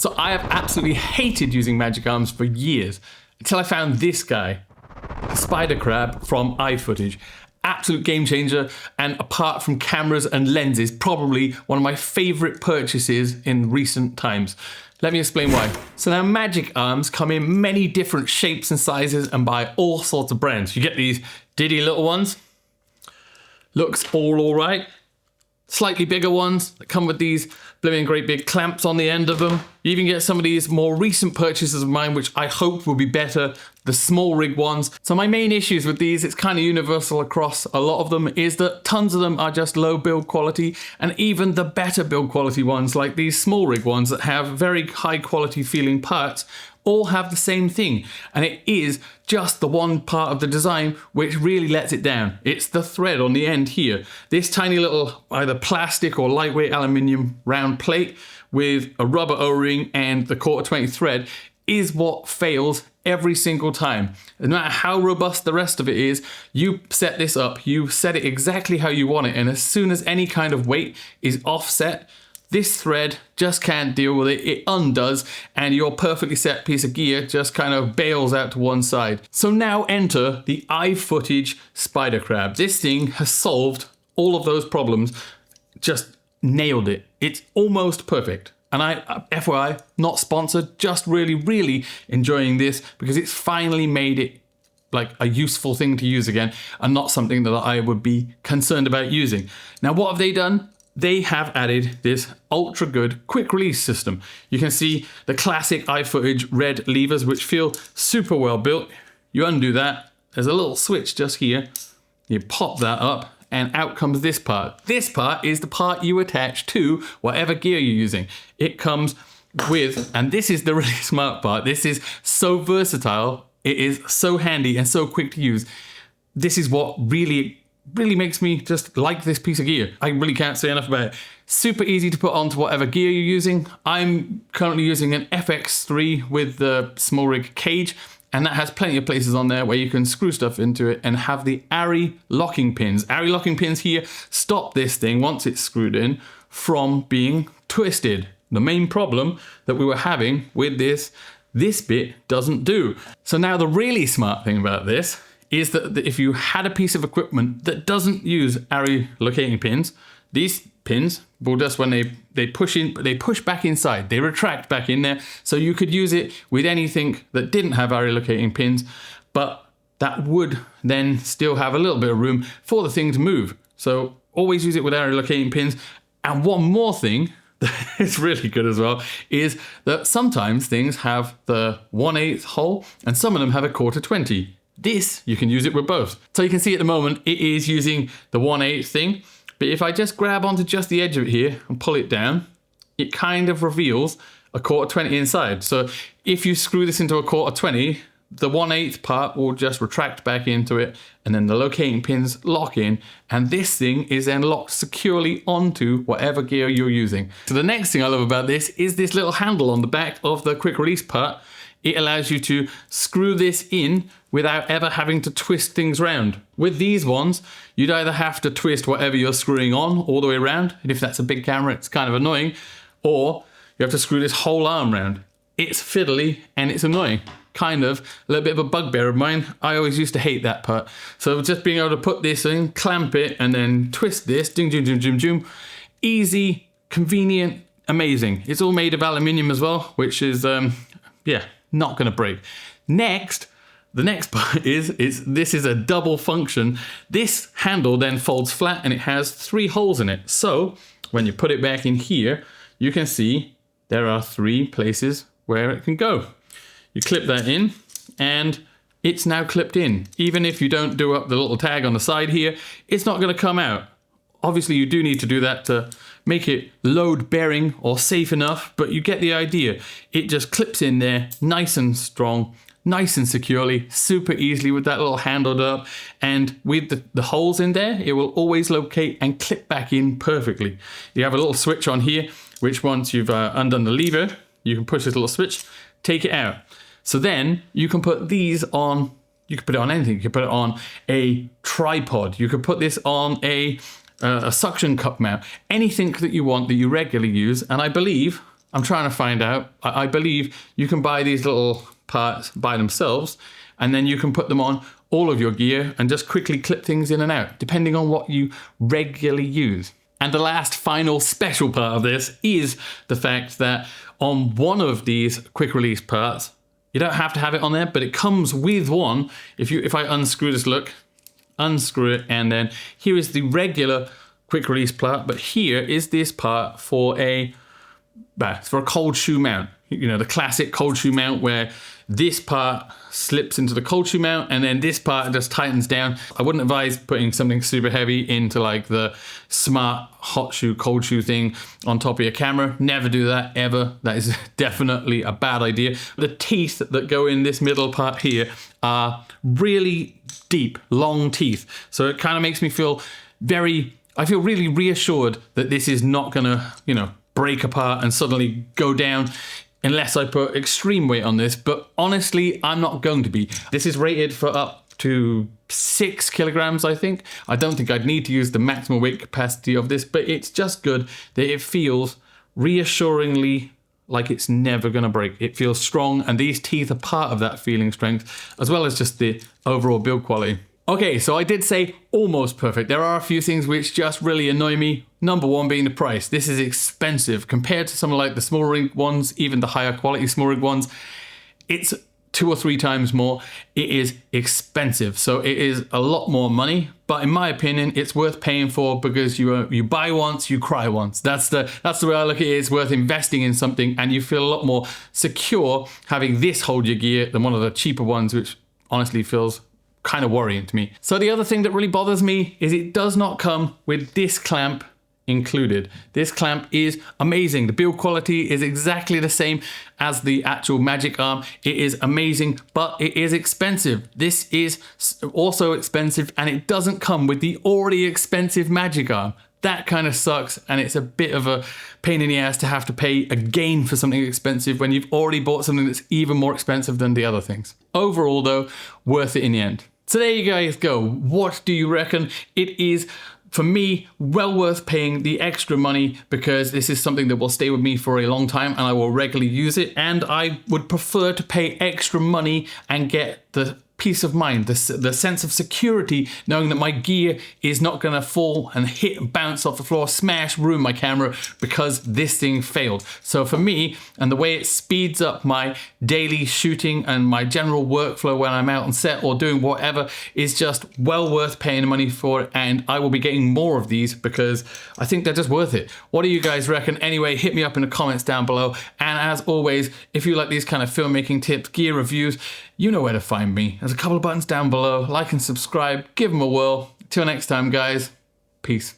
So I have absolutely hated using magic arms for years until I found this guy, Spider Crab from iFootage. Absolute game changer, and apart from cameras and lenses, probably one of my favorite purchases in recent times. Let me explain why. So now magic arms come in many different shapes and sizes and by all sorts of brands. You get these diddy little ones, looks all right. Slightly bigger ones that come with these blooming great big clamps on the end of them. You even get some of these more recent purchases of mine, which I hope will be better, the small rig ones. So my main issues with these, it's kind of universal across a lot of them, is that tons of them are just low build quality, and even the better build quality ones, like these small rig ones that have very high quality feeling parts, all have the same thing, and it is just the one part of the design which really lets it down. It's the thread on the end here. This tiny little either plastic or lightweight aluminium round plate with a rubber O-ring and the 1/4 thread is what fails every single time. No matter how robust the rest of it is, you set this up, you set it exactly how you want it, and as soon as any kind of weight is offset, this thread just can't deal with it. It undoes, and your perfectly set piece of gear just kind of bails out to one side. So now enter the iFootage Spider Crab. This thing has solved all of those problems, just nailed it. It's almost perfect. And FYI, not sponsored, just really enjoying this because it's finally made it like a useful thing to use again and not something that I would be concerned about using. Now, what have they done? They have added this ultra good quick release system. You can see the classic iFootage red levers, which feel super well built. You undo that. There's a little switch just here. You pop that up and out comes this part. This part is the part you attach to whatever gear you're using. It comes with, and this is the really smart part. This is so versatile. It is so handy and so quick to use. This is what really makes me just like this piece of gear. I really can't say enough about it. Super easy to put onto whatever gear you're using. I'm currently using an FX3 with the small rig cage, and that has plenty of places on there where you can screw stuff into it and have the ARRI locking pins. ARRI locking pins here stop this thing, once it's screwed in, from being twisted. The main problem that we were having with this bit doesn't do. So now the really smart thing about this is that if you had a piece of equipment that doesn't use ARRI locating pins, these pins will just, when they push back inside, they retract back in there. So you could use it with anything that didn't have ARRI locating pins, but that would then still have a little bit of room for the thing to move. So always use it with ARRI locating pins. And one more thing that is really good as well is that sometimes things have the 1/8 hole and some of them have a 1/4. This, you can use it with both. So you can see at the moment, it is using the 1/8 thing, but if I just grab onto just the edge of it here and pull it down, it kind of reveals a 1/4 inside. So if you screw this into a 1/4, the 1/8 part will just retract back into it, and then the locating pins lock in, and this thing is then locked securely onto whatever gear you're using. So the next thing I love about this is this little handle on the back of the quick release part. It allows you to screw this in without ever having to twist things around. With these ones, you'd either have to twist whatever you're screwing on all the way around, and if that's a big camera, it's kind of annoying, or you have to screw this whole arm around. It's fiddly and it's annoying. Kind of a little bit of a bugbear of mine. I always used to hate that part. So just being able to put this in, clamp it, and then twist this, ding, ding, ding, ding, ding. Easy, convenient, amazing. It's all made of aluminium as well, which is, yeah, not gonna break. Next, the next part is this is a double function. This handle then folds flat and it has 3 holes in it. So when you put it back in here, you can see there are 3 places where it can go. You clip that in and it's now clipped in. Even if you don't do up the little tag on the side here, it's not gonna come out. Obviously you do need to do that to make it load bearing or safe enough, but you get the idea. It just clips in there nice and strong, nice and securely, super easily with that little handle up, and with the holes in there, it will always locate and clip back in perfectly. You have a little switch on here, which once you've undone the lever, you can push this little switch, take it out. So then you can put these on, you can put it on anything. You can put it on a tripod. You could put this on a suction cup mount, anything that you want that you regularly use. And I believe I'm trying to find out. I believe you can buy these little parts by themselves, and then you can put them on all of your gear and just quickly clip things in and out, depending on what you regularly use. And the last final special part of this is the fact that on one of these quick release parts, you don't have to have it on there, but it comes with one. If I unscrew this, look, unscrew it, and then here is the regular quick release part, but here is this part for a cold shoe mount. You know, the classic cold shoe mount where this part slips into the cold shoe mount and then this part just tightens down. I wouldn't advise putting something super heavy into like the smart hot shoe, cold shoe thing on top of your camera. Never do that, ever. That is definitely a bad idea. The teeth that go in this middle part here are really deep, long teeth. So it kind of makes me feel I feel really reassured that this is not gonna, you know, break apart and suddenly go down unless I put extreme weight on this, but honestly, I'm not going to be. This is rated for up to 6 kilograms, I think. I don't think I'd need to use the maximum weight capacity of this, but it's just good that it feels reassuringly like it's never gonna break. It feels strong, and these teeth are part of that feeling strength, as well as just the overall build quality. Okay, so I did say almost perfect. There are a few things which just really annoy me. Number one being the price. This is expensive compared to some like the small rig ones, even the higher quality small rig ones. It's 2 or 3 times more. It is expensive. So it is a lot more money, but in my opinion, it's worth paying for because you buy once, you cry once. That's the way I look at it. It's worth investing in something, and you feel a lot more secure having this hold your gear than one of the cheaper ones, which honestly feels kind of worrying to me. So the other thing that really bothers me is it does not come with this clamp included. This clamp is amazing. The build quality is exactly the same as the actual Magic Arm. It is amazing, but it is expensive. This is also expensive, and it doesn't come with the already expensive Magic Arm. That kind of sucks, and it's a bit of a pain in the ass to have to pay again for something expensive when you've already bought something that's even more expensive than the other things. Overall though, worth it in the end. So there you guys go. What do you reckon? It is, for me, well worth paying the extra money because this is something that will stay with me for a long time and I will regularly use it, and I would prefer to pay extra money and get the peace of mind, the sense of security, knowing that my gear is not gonna fall and hit and bounce off the floor, smash, ruin my camera because this thing failed. So for me, and the way it speeds up my daily shooting and my general workflow when I'm out on set or doing whatever, is just well worth paying money for it, and I will be getting more of these because I think they're just worth it. What do you guys reckon? Anyway, hit me up in the comments down below, and as always, if you like these kind of filmmaking tips, gear reviews, you know where to find me. There's a couple of buttons down below. Like and subscribe, give them a whirl. Till next time, guys. Peace.